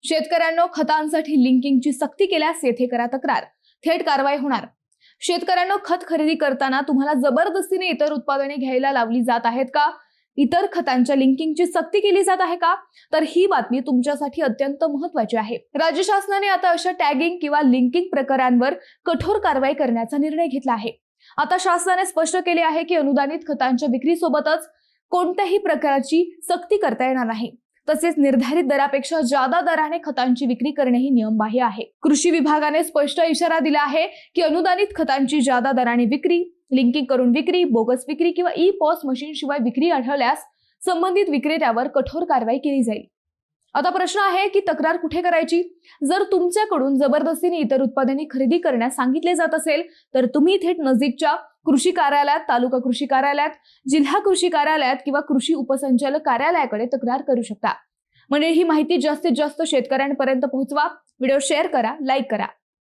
शेतकऱ्यांनो, खतांसाठी लिंकिंगची सक्ती केल्यास येथे करा तक्रार, थेट कारवाई होणार। शेतकऱ्यांनो, खत खरेदी करताना तुम्हाला जबरदस्तीने इतर उत्पादने घ्यायला लावली जात आहेत का? इतर खतांच्या लिंकिंगची सक्ती केली जात आहे का? तर ही बातमी तुमच्यासाठी अत्यंत महत्त्वाची आहे। राज्य शासनाने आता अशा टॅगिंग किंवा लिंकिंग प्रकारांवर कठोर कारवाई करण्याचा निर्णय घेतला आहे। आता शासनाने स्पष्ट केले आहे की अनुदानित खतांच्या विक्रीसोबतच कोणत्याही प्रकारची सक्ती करता येणार नाही। तसेच निर्धारित दरापेक्षा जादा दराने खतांची विक्री करणे ही नियमबाह्य आहे। कृषी विभागाने स्पष्ट इशारा दिला आहे की अनुदानित खतांची जादा दराने विक्री, लिंकिंग करून विक्री, बोगस विक्री किंवा ई-पॉस मशीन शिवाय विक्री आढळल्यास संबंधित विक्रेत्यावर कठोर कारवाई केली जाईल। आता प्रश्न आहे की तक्रार कुठे करायची? जर तुमच्याकडून जबरदस्तीने इतर उत्पादने खरेदी करण्यास सांगितले जात असेल तर तुम्ही थेट नजीकच्या कृषी कार्यालयात, तालुका कृषी कार्यालयात, जिल्हा कृषी कार्यालयात किंवा कृषी उपसंचालक कार्यालयाकडे तक्रार करू शकता। म्हणजे ही माहिती जास्तीत जास्त शेतकऱ्यांपर्यंत पोहोचवा। व्हिडिओ शेअर करा, लाईक करा।